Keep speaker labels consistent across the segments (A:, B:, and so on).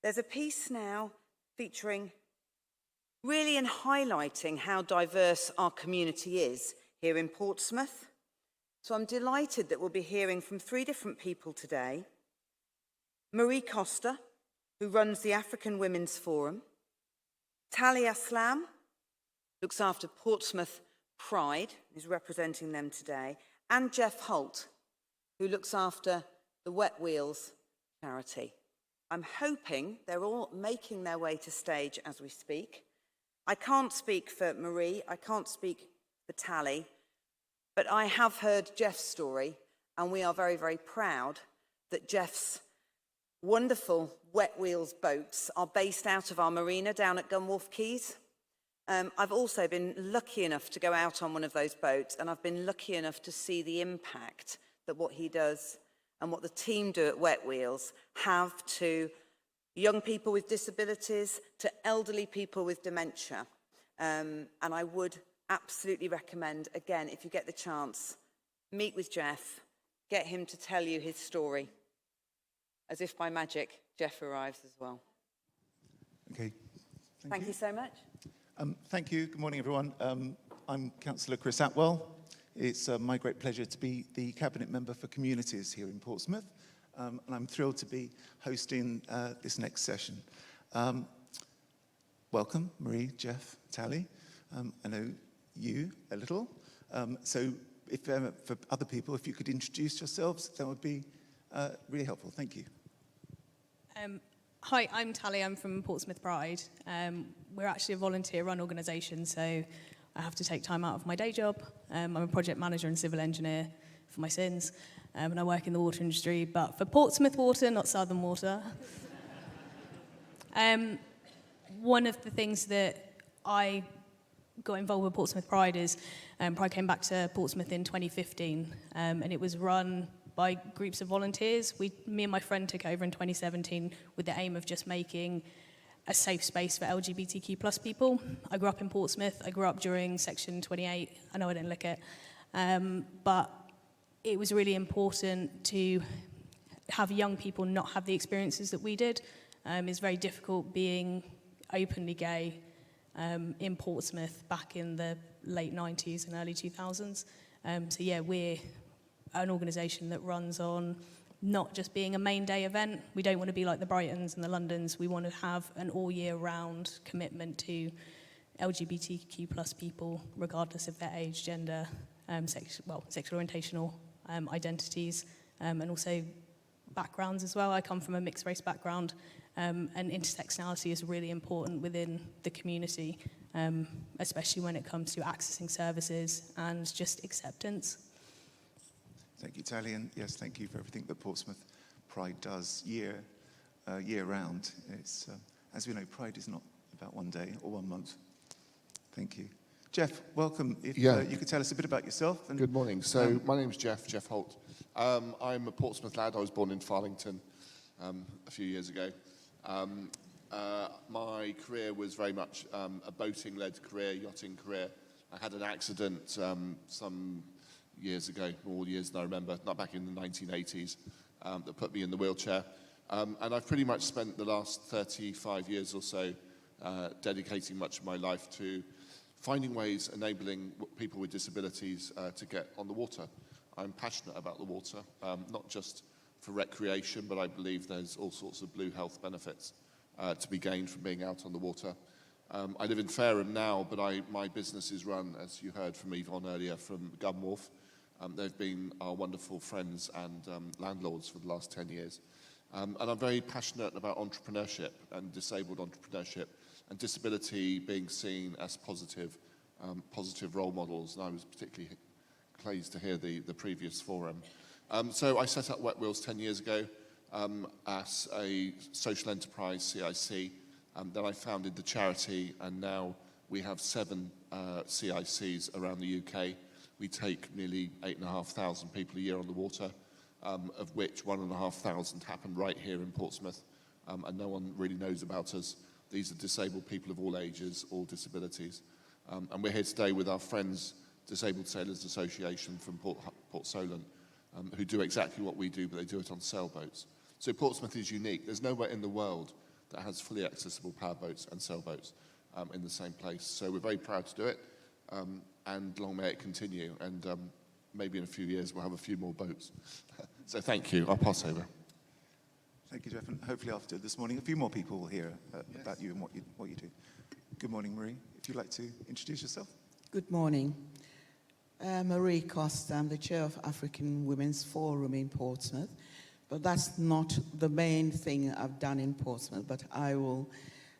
A: There's a piece now featuring really and highlighting how diverse our community is here in Portsmouth. So I'm delighted that we'll be hearing from 3 different people today. Costa, who runs the African Women's Forum. Aslam, looks after Portsmouth Pride, is representing them today. And Geoff Holt, who looks after the Wetwheels charity. I'm hoping they're all making their way to stage as we speak. I can't speak for Marie, I can't speak for Tally, but I have heard Geoff's story, and we are very, very proud that Geoff's wonderful Wetwheels boats are based out of our marina down at Gunwharf Quays. I've also been lucky enough to go out on one of those boats, and I've been lucky enough to see the impact that what he does and what the team do at Wetwheels have to young people with disabilities, to elderly people with dementia. And I would absolutely recommend, again, if you get the chance, meet with Geoff, get him to tell you his story. As if by magic, Geoff arrives as well.
B: Okay.
A: Thank you so much.
B: Thank you. Good morning, everyone. I'm Councillor Chris Atwell. It's my great pleasure to be the Cabinet Member for Communities here in Portsmouth, and I'm thrilled to be hosting this next session. Welcome, Marie, Geoff, Tally. I know you a little, so if for other people, if you could introduce yourselves, that would be really helpful. Thank you.
C: Hi, I'm Tally. I'm from Portsmouth Pride. We're actually a volunteer-run organisation, so I have to take time out of my day job. I'm a project manager and civil engineer for my sins, and I work in the water industry, but for Portsmouth Water, not Southern Water. One of the things that I got involved with Portsmouth Pride is Pride came back to Portsmouth in 2015, and it was run by groups of volunteers. Me and my friend took over in 2017 with the aim of just making a safe space for LGBTQ plus people. I grew up in Portsmouth. I grew up during Section 28. I know I didn't look it. But it was really important to have young people not have the experiences that we did. It's very difficult being openly gay in Portsmouth back in the late 90s and early 2000s. So yeah, we're an organisation that runs on not just being a main day event. We don't want to be like the Brightons and the Londons. We want to have an all year round commitment to LGBTQ plus people, regardless of their age, gender, sexual orientational identities, and also backgrounds as well. I come from a mixed race background, and intersectionality is really important within the community, especially when it comes to accessing services and just acceptance.
B: Thank you, Tally, and yes, thank you for everything that Portsmouth Pride does year round. It's, as we know, Pride is not about one day or 1 month. Thank you. Geoff, welcome. If you could tell us a bit about yourself. And,
D: good morning. So my name's Geoff Holt. I'm a Portsmouth lad. I was born in Farlington a few years ago. My career was very much a boating-led career, yachting career. I had an accident some years ago, more years than I remember, not back in the 1980s, that put me in the wheelchair. And I've pretty much spent the last 35 years or so dedicating much of my life to finding ways enabling people with disabilities to get on the water. I'm passionate about the water, not just for recreation, but I believe there's all sorts of blue health benefits to be gained from being out on the water. I live in Fareham now, but my business is run, as you heard from Yvonne earlier, from Gunwharf. They've been our wonderful friends and landlords for the last 10 years. And I'm very passionate about entrepreneurship and disabled entrepreneurship and disability being seen as positive role models. And I was particularly pleased to hear the previous forum. So I set up Wetwheels 10 years ago as a social enterprise, CIC. Then I founded the charity, and now we have 7 CICs around the UK. We take nearly 8,500 people a year on the water, of which 1,500 happen right here in Portsmouth, and no one really knows about us. These are disabled people of all ages, all disabilities. And we're here today with our friends, Disabled Sailors Association from Port Solent, who do exactly what we do, but they do it on sailboats. So Portsmouth is unique. There's nowhere in the world that has fully accessible powerboats and sailboats in the same place. So we're very proud to do it, and long may it continue. And maybe in a few years we'll have a few more boats. So thank you. I'll pass over.
B: Thank you, Geoff. And hopefully after this morning, a few more people will hear about you and what you do. Good morning, Marie. If you'd like to introduce yourself.
E: Good morning. Marie Costa, I'm the chair of African Women's Forum in Portsmouth. But that's not the main thing I've done in Portsmouth. But I will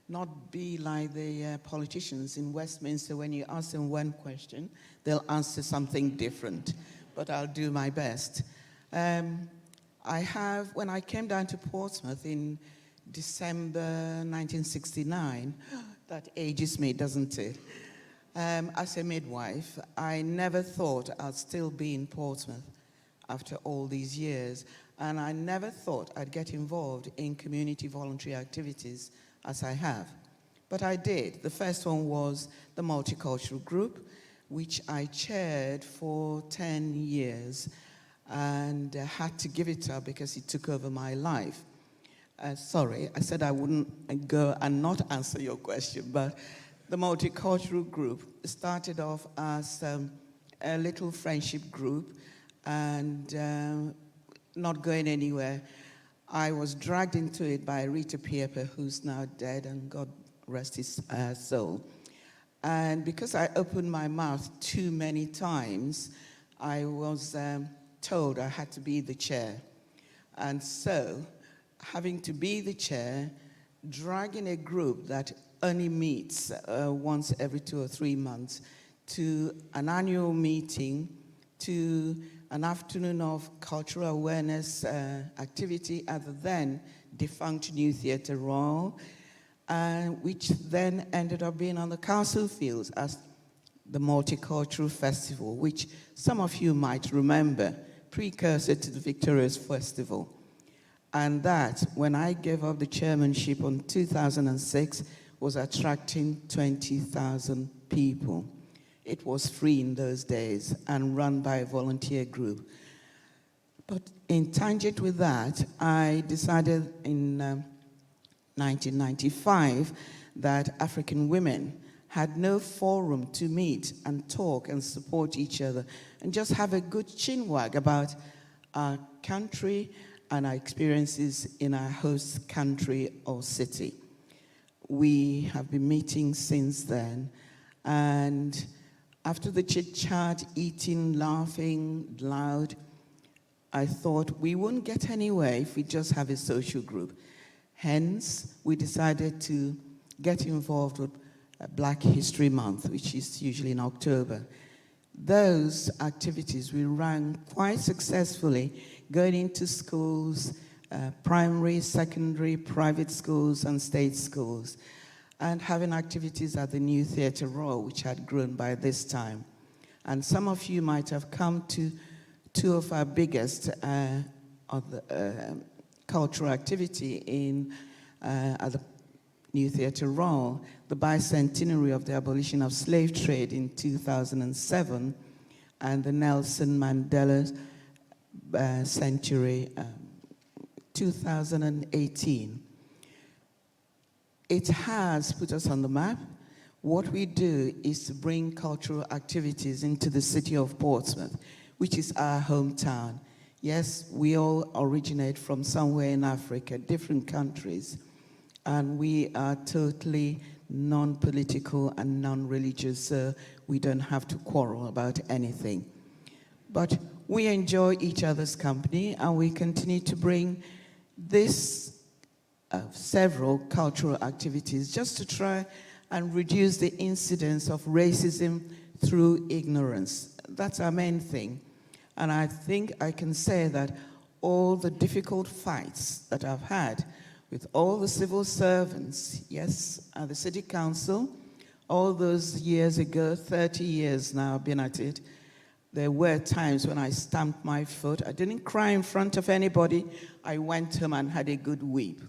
E: not be like the politicians in Westminster. When you ask them one question, they'll answer something different. But I'll do my best. When I came down to Portsmouth in December 1969, that ages me, doesn't it? As a midwife, I never thought I'd still be in Portsmouth after all these years. And I never thought I'd get involved in community voluntary activities as I have. But I did. The first one was the multicultural group, which I chaired for 10 years and had to give it up because it took over my life. Sorry, I said I wouldn't go and not answer your question, but the multicultural group started off as a little friendship group and not going anywhere. I was dragged into it by Rita Pieper, who's now dead, and God rest his soul. And because I opened my mouth too many times, I was told I had to be the chair. And so, having to be the chair, dragging a group that only meets once every 2 or 3 months to an annual meeting, to an afternoon of cultural awareness activity at the then defunct New Theatre Royal, which then ended up being on the council fields as the Multicultural Festival, which some of you might remember, precursor to the Victorious Festival. And that, when I gave up the chairmanship in 2006, was attracting 20,000 people. It was free in those days and run by a volunteer group. But in tangent with that, I decided in 1995 that African women had no forum to meet and talk and support each other and just have a good chinwag about our country and our experiences in our host country or city. We have been meeting since then, and after the chit-chat, eating, laughing loud, I thought we wouldn't get anywhere if we just have a social group. Hence, we decided to get involved with Black History Month, which is usually in October. Those activities we ran quite successfully, going into schools, primary, secondary, private schools, and state schools, and having activities at the New Theatre Royal, which had grown by this time. And some of you might have come to 2 of our biggest cultural activity at the New Theatre Royal, the bicentenary of the abolition of slave trade in 2007, and the Nelson Mandela century, 2018. It has put us on the map. What we do is to bring cultural activities into the city of Portsmouth, which is our hometown. Yes, we all originate from somewhere in Africa, different countries, and we are totally non-political and non-religious, so we don't have to quarrel about anything. But we enjoy each other's company, and we continue to bring this several cultural activities just to try and reduce the incidence of racism through ignorance. That's our main thing. And I think I can say that all the difficult fights that I've had with all the civil servants, yes, at the city council, all those years ago, 30 years now I've been at it, there were times when I stamped my foot. I didn't cry in front of anybody. I went home and had a good weep,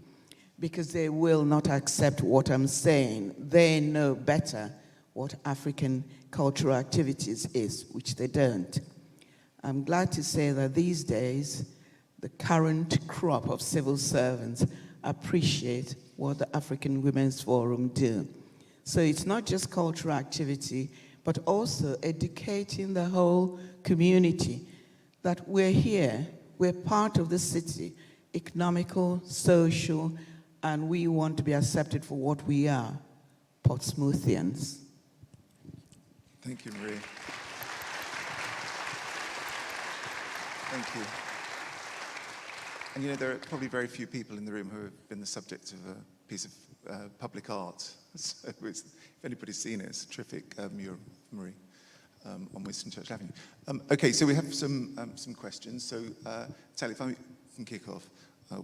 E: because they will not accept what I'm saying. They know better what African cultural activities is, which they don't. I'm glad to say that these days, the current crop of civil servants appreciate what the African Women's Forum do. So it's not just cultural activity, but also educating the whole community that we're here, we're part of the city, economical, social, and we want to be accepted for what we are, Portsmouthians.
B: Thank you, Marie. Thank you. And you know, there are probably very few people in the room who have been the subject of a piece of public art. So if anybody's seen it, it's a terrific mural, Marie, on Winston Churchill Avenue. Okay, so we have some questions. So, Tali, if I can kick off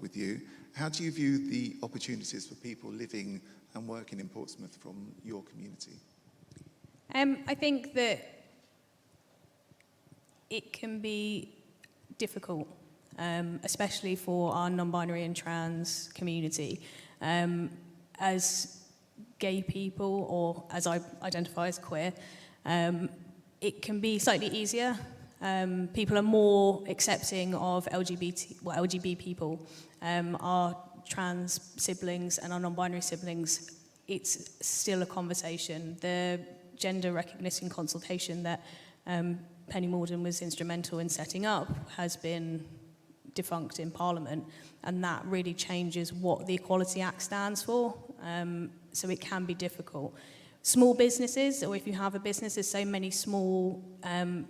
B: with you. How do you view the opportunities for people living and working in Portsmouth from your community?
C: I think that it can be difficult, especially for our non-binary and trans community. As gay people, or as I identify as queer, it can be slightly easier. People are more accepting of LGBT people. Our trans siblings and our non-binary siblings, it's still a conversation. The gender recognition consultation that Penny Morden was instrumental in setting up has been defunct in Parliament, and that really changes what the Equality Act stands for. So it can be difficult. Small businesses, or if you have a business, there's so many small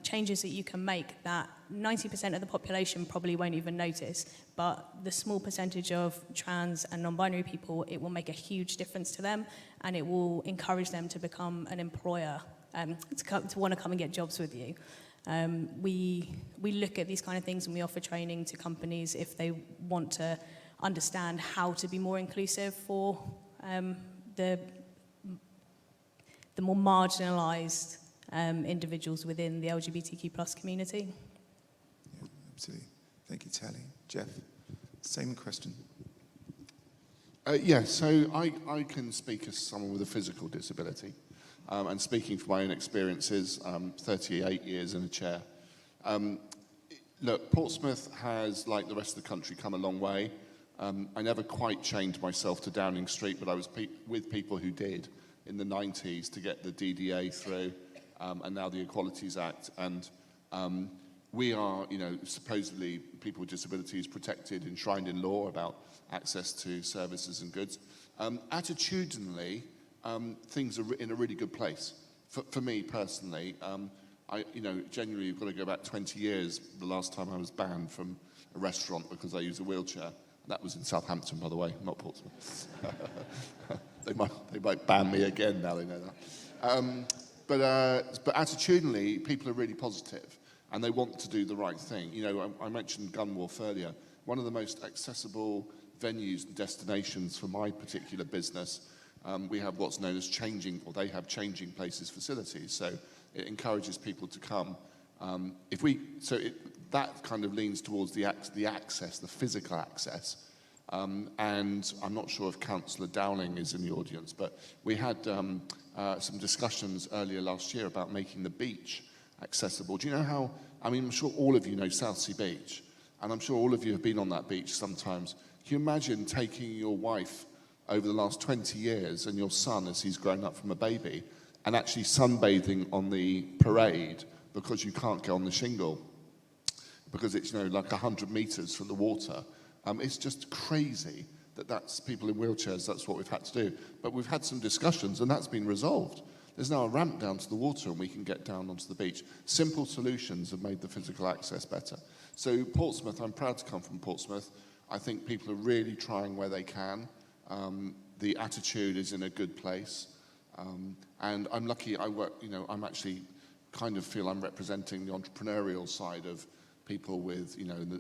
C: changes that you can make that 90% of the population probably won't even notice. But the small percentage of trans and non-binary people, it will make a huge difference to them, and it will encourage them to become an employer, to want to come and get jobs with you. We look at these kind of things, and we offer training to companies if they want to understand how to be more inclusive for the more marginalised individuals within the LGBTQ+ community.
B: Yeah, absolutely. Thank you, Tali. Geoff, same question.
D: Yeah, so I can speak as someone with a physical disability. And speaking from my own experiences, 38 years in a chair. Look, Portsmouth has, like the rest of the country, come a long way. I never quite chained myself to Downing Street, but I was with people who did in the 90s to get the DDA through, and now the Equalities Act. And we are, you know, supposedly people with disabilities protected, enshrined in law about access to services and goods. Attitudinally, things are in a really good place. For me personally, genuinely, you've got to go back 20 years, the last time I was banned from a restaurant because I use a wheelchair. That was in Southampton, by the way, not Portsmouth. They might ban me again now they know that. But attitudinally, people are really positive, and they want to do the right thing. You know, I mentioned Gunwharf earlier. One of the most accessible venues and destinations for my particular business. We have what's known as they have changing places facilities, so it encourages people to come. That kind of leans towards the access, the physical access. And I'm not sure if Councillor Dowling is in the audience, but we had some discussions earlier last year about making the beach accessible. Do you know how, I'm sure all of you know Southsea Beach, and I'm sure all of you have been on that beach sometimes. Can you imagine taking your wife over the last 20 years and your son as he's grown up from a baby and actually sunbathing on the parade because you can't get on the shingle because it's, like 100 meters from the water? It's just crazy that's people in wheelchairs, that's what we've had to do. But we've had some discussions and that's been resolved. There's now a ramp down to the water and we can get down onto the beach. Simple solutions have made the physical access better. So Portsmouth, I'm proud to come from Portsmouth. I think people are really trying where they can. The attitude is in a good place. And I'm lucky I work, I'm actually kind of feel I'm representing the entrepreneurial side of people with,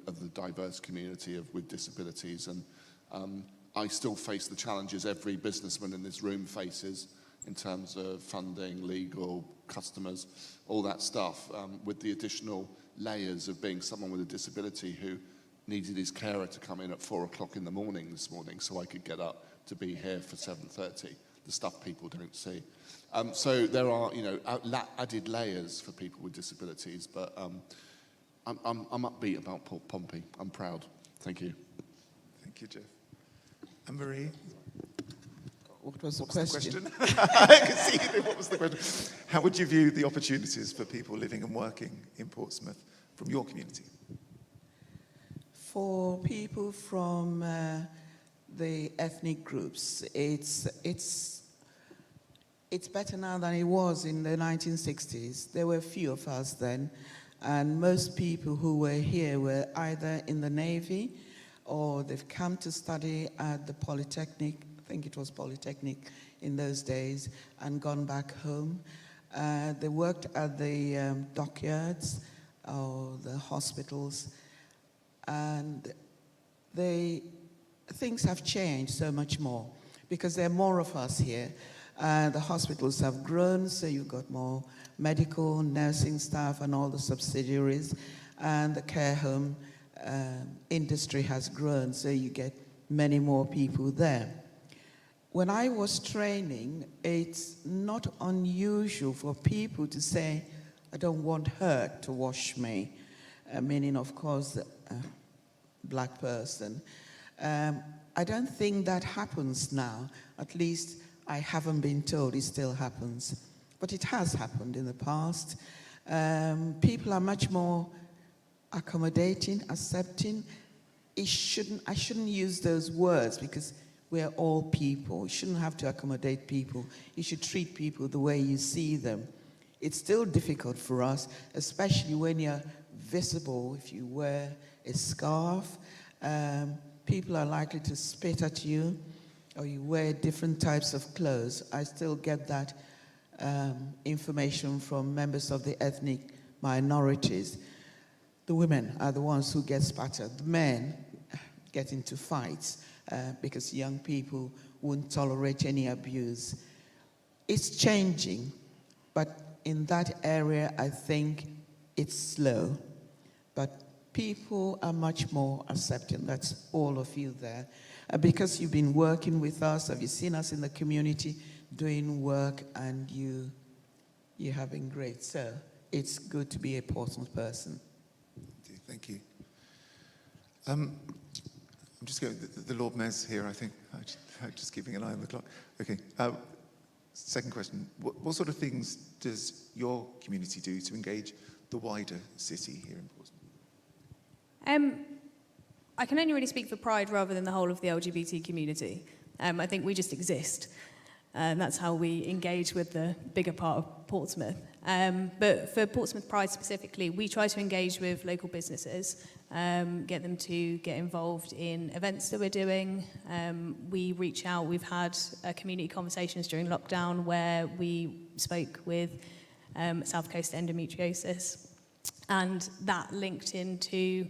D: of the diverse community with disabilities. And I still face the challenges every businessman in this room faces in terms of funding, legal, customers, all that stuff, with the additional layers of being someone with a disability who needed his carer to come in at 4 o'clock in the morning this morning so I could get up to be here for 7:30, the stuff people don't see. So there are, added layers for people with disabilities, but I'm upbeat about Port Pompey. I'm proud. Thank you.
B: Thank you, Geoff. Anne-Marie,
E: What was the
B: what was
E: question?
B: the question? I can see what was the question. How would you view the opportunities for people living and working in Portsmouth from your community?
E: For people from the ethnic groups, it's better now than it was in the 1960s. There were few of us then, and most people who were here were either in the Navy or they've come to study at the Polytechnic, I think it was Polytechnic in those days, and gone back home. They worked at the dockyards or the hospitals, and things have changed so much more because there are more of us here. The hospitals have grown, so you've got more medical, nursing staff and all the subsidiaries, and the care home industry has grown, so you get many more people there. When I was training, it's not unusual for people to say, I don't want her to wash me, meaning, of course, a black person. I don't think that happens now. At least I haven't been told it still happens. But it has happened in the past. People are much more accommodating, accepting. I shouldn't use those words because we're all people. You shouldn't have to accommodate people. You should treat people the way you see them. It's still difficult for us, especially when you're visible. If you wear a scarf, people are likely to spit at you, or you wear different types of clothes. I still get that information from members of the ethnic minorities. The women are the ones who get spattered. The men get into fights because young people won't tolerate any abuse. It's changing, but in that area, I think it's slow. But people are much more accepting. That's all of you there. Because you've been working with us, have you seen us in the community doing work, and you're having great. So it's good to be a Portsmouth person.
B: Thank you. I'm just going, the Lord Mayor's here, I think. I'm just keeping an eye on the clock. Okay. Second question. What sort of things does your community do to engage the wider city here in Portsmouth?
C: I can only really speak for Pride rather than the whole of the LGBT community. I think we just exist. And that's how we engage with the bigger part of Portsmouth. But for Portsmouth Pride specifically, we try to engage with local businesses, get them to get involved in events that we're doing. We reach out. We've had community conversations during lockdown where we spoke with South Coast Endometriosis, and that linked into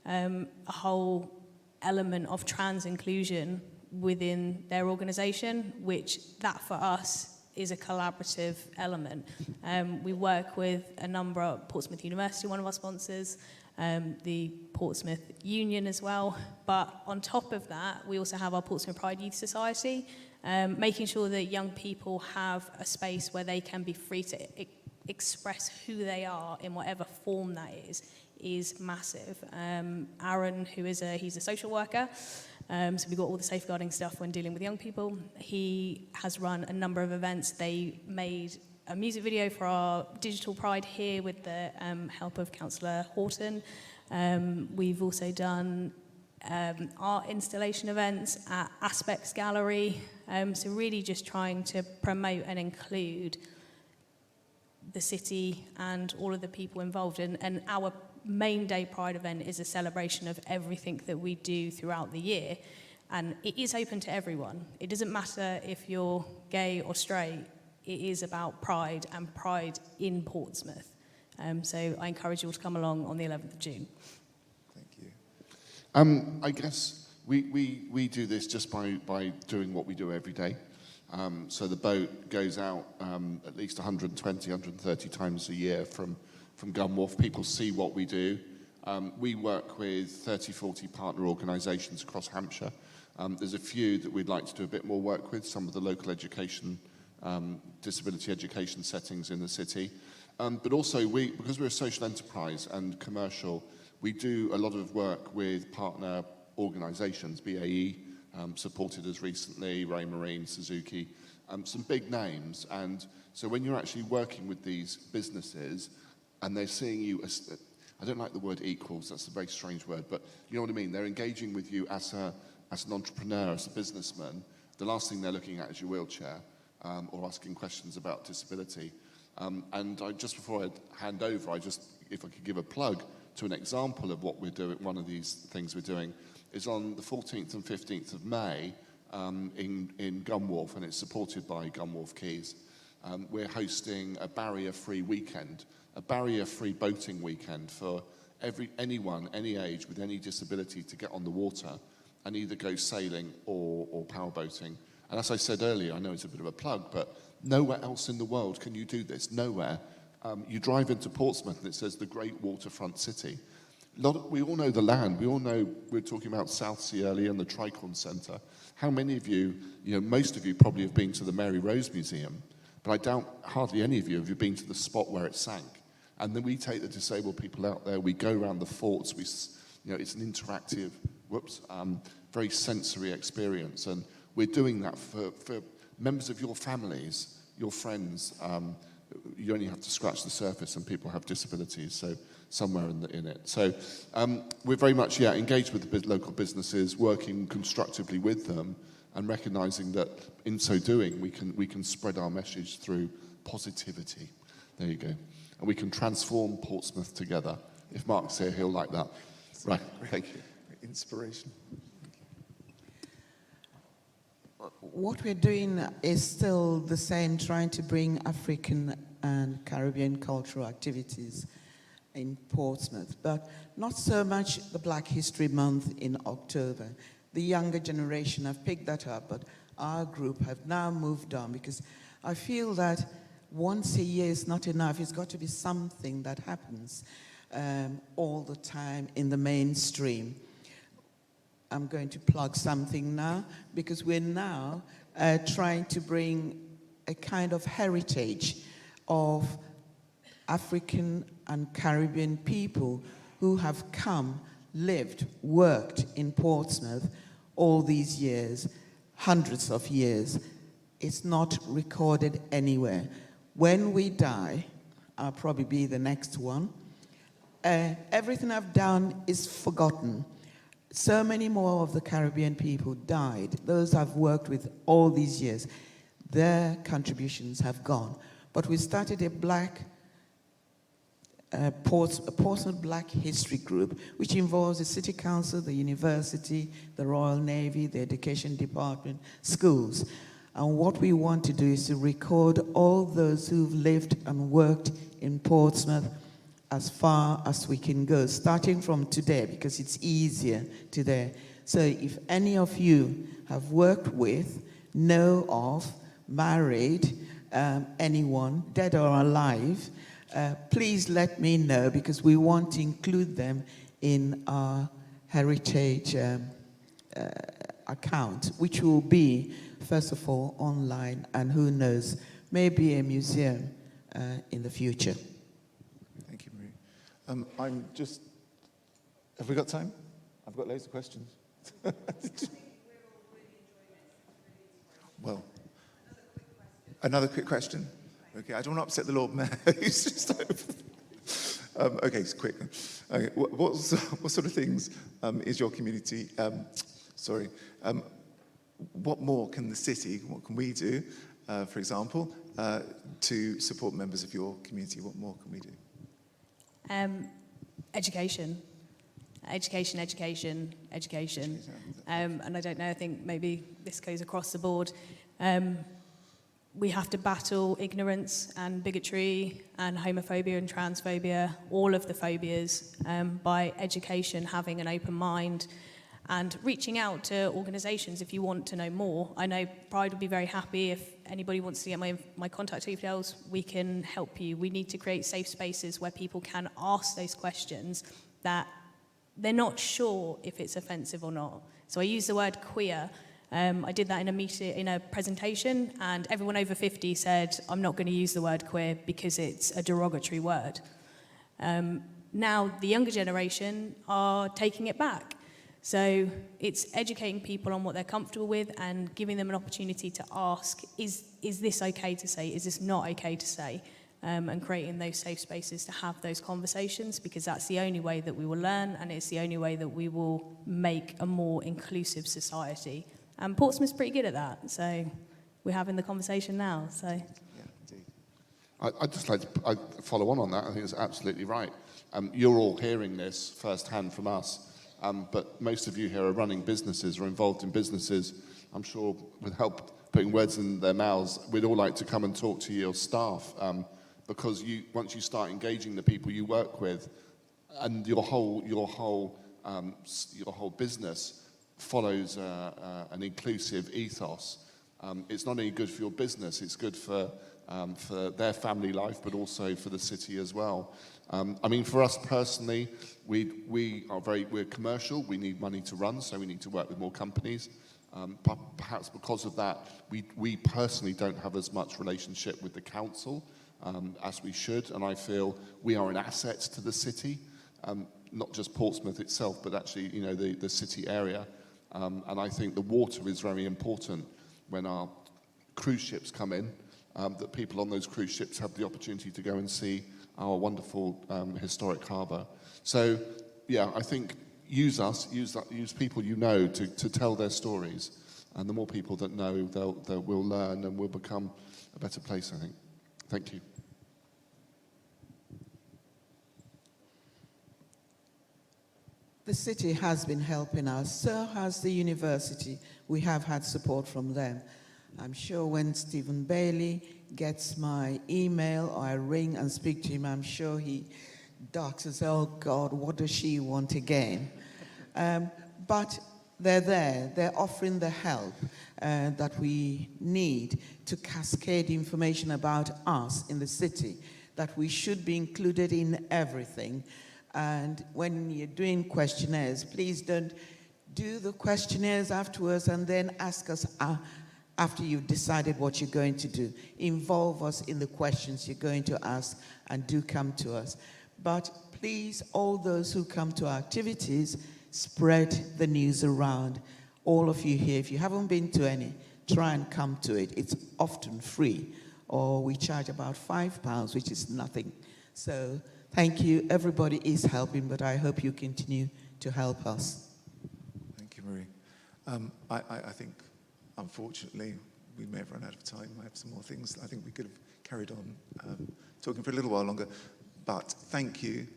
C: a whole element of trans inclusion within their organisation, which that for us is a collaborative element. We work with a number of Portsmouth University, one of our sponsors, the Portsmouth Union as well. But on top of that, we also have our Portsmouth Pride Youth Society, making sure that young people have a space where they can be free to express who they are in whatever form that is massive. Aaron, he's a social worker, so we've got all the safeguarding stuff when dealing with young people. He has run a number of events. They made a music video for our digital Pride here with the help of Councillor Horton. We've also done art installation events at Aspects Gallery, so really just trying to promote and include the city and all of the people involved. And our main day Pride event is a celebration of everything that we do throughout the year, and it is open to everyone. It doesn't matter if you're gay or straight. It is about Pride and Pride in Portsmouth. So I encourage you all to come along on the 11th of June.
B: Thank you.
D: I guess we do this just by doing what we do every day. So the boat goes out at least 120, 130 times a year from Gunwharf. People see what we do. We work with 30, 40 partner organisations across Hampshire. There's a few that we'd like to do a bit more work with, some of the local education, disability education settings in the city. But also, because we're a social enterprise and commercial, we do a lot of work with partner organisations, BAE, supported us recently, Ray Marine, Suzuki, some big names. And so when you're actually working with these businesses and they're seeing you as, I don't like the word equals, that's a very strange word, but you know what I mean? They're engaging with you as an entrepreneur, as a businessman. The last thing they're looking at is your wheelchair or asking questions about disability. And just before I hand over, if I could give a plug to an example of what we're doing, one of these things we're doing is on the 14th and 15th of May in Gunwharf, and it's supported by Gunwharf Quays. We're hosting a barrier-free weekend, a barrier-free boating weekend for anyone, any age, with any disability to get on the water and either go sailing or power boating. And as I said earlier, I know it's a bit of a plug, but nowhere else in the world can you do this, nowhere. You drive into Portsmouth and it says the great waterfront city. We all know the land. We all know, we were talking about Southsea earlier and the Tricorn Centre. How many of you, most of you probably have been to the Mary Rose Museum, but I doubt hardly any of you have been to the spot where it sank. And then we take the disabled people out there, we go around the forts, it's an interactive, very sensory experience. And we're doing that for members of your families, your friends. You only have to scratch the surface and people have disabilities, so somewhere in it. So we're very much, engaged with the local businesses, working constructively with them and recognising that in so doing, we can spread our message through positivity. There you go. And we can transform Portsmouth together. If Mark's here, he'll like that. Right, thank you.
B: Inspiration.
E: What we're doing is still the same, trying to bring African and Caribbean cultural activities in Portsmouth, but not so much the Black History Month in October. The younger generation have picked that up, but our group have now moved on because I feel that once a year is not enough. It's got to be something that happens all the time in the mainstream. I'm going to plug something now because we're now trying to bring a kind of heritage of African and Caribbean people who have come, lived, worked in Portsmouth all these years, hundreds of years. It's not recorded anywhere. When we die, I'll probably be the next one, everything I've done is forgotten. So many more of the Caribbean people died. Those I've worked with all these years, their contributions have gone. But we started a Portsmouth Black History Group, which involves the City Council, the University, the Royal Navy, the Education Department, schools. And what we want to do is to record all those who've lived and worked in Portsmouth as far as we can go, starting from today, because it's easier today. So if any of you have worked with, know of, married anyone, dead or alive, please let me know, because we want to include them in our heritage account, which will be, first of all, online, and who knows, maybe a museum in the future.
B: Thank you, Marie. Have we got time? I've got loads of questions. Well, another quick question. Okay, I don't want to upset the Lord Mayor. He's just over. Okay, it's quick. Okay, what sort of things is your community? What more can the city? What can we do, for example, to support members of your community? What more can we do?
C: Education. Education. And I don't know, I think maybe this goes across the board. We have to battle ignorance and bigotry and homophobia and transphobia, all of the phobias, by education, having an open mind, and reaching out to organisations if you want to know more. I know Pride would be very happy if anybody wants to get my contact details, we can help you. We need to create safe spaces where people can ask those questions that they're not sure if it's offensive or not. So I use the word queer. I did that in a presentation, and everyone over 50 said, I'm not going to use the word queer because it's a derogatory word. Now the younger generation are taking it back. So it's educating people on what they're comfortable with and giving them an opportunity to ask, is this okay to say? Is this not okay to say? And creating those safe spaces to have those conversations, because that's the only way that we will learn, and it's the only way that we will make a more inclusive society. And Portsmouth's pretty good at that, so we're having the conversation now. So
B: Yeah, indeed.
D: I'd just like to follow on that. I think it's absolutely right. You're all hearing this firsthand from us, but most of you here are running businesses or involved in businesses. I'm sure with help putting words in their mouths, we'd all like to come and talk to your staff, because once you start engaging the people you work with, and your whole business follows an inclusive ethos. It's not only good for your business; it's good for their family life, but also for the city as well. I mean, for us personally, we're commercial. We need money to run, so we need to work with more companies. Perhaps because of that, we personally don't have as much relationship with the council as we should, and I feel we are an asset to the city, not just Portsmouth itself, but actually, you know, the city area. And I think the water is very important when our cruise ships come in, that people on those cruise ships have the opportunity to go and see our wonderful historic harbour. So, yeah, I think use people you know to tell their stories, and the more people that know, they will learn and will become a better place, I think. Thank you.
E: The city has been helping us, so has the university. We have had support from them. I'm sure when Stephen Bailey gets my email or I ring and speak to him, I'm sure he ducks and says, oh God, what does she want again? But they're there, they're offering the help that we need to cascade information about us in the city, that we should be included in everything. And when you're doing questionnaires, please don't do the questionnaires afterwards and then ask us after you've decided what you're going to do. Involve us in the questions you're going to ask, and do come to us. But please, all those who come to our activities, spread the news around. All of you here, if you haven't been to any, try and come to it. It's often free, or we charge about £5, which is nothing. So thank you. Everybody is helping, but I hope you continue to help us.
B: Thank you, Marie. I think, unfortunately, we may have run out of time. I have some more things. I think we could have carried on talking for a little while longer. But thank you,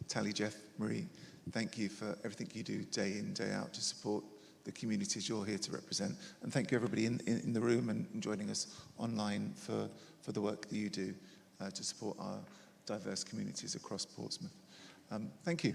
B: Tally, Geoff, Marie. Thank you for everything you do day in, day out to support the communities you're here to represent. And thank you, everybody in the room and joining us online for the work that you do to support our diverse communities across Portsmouth. Thank you.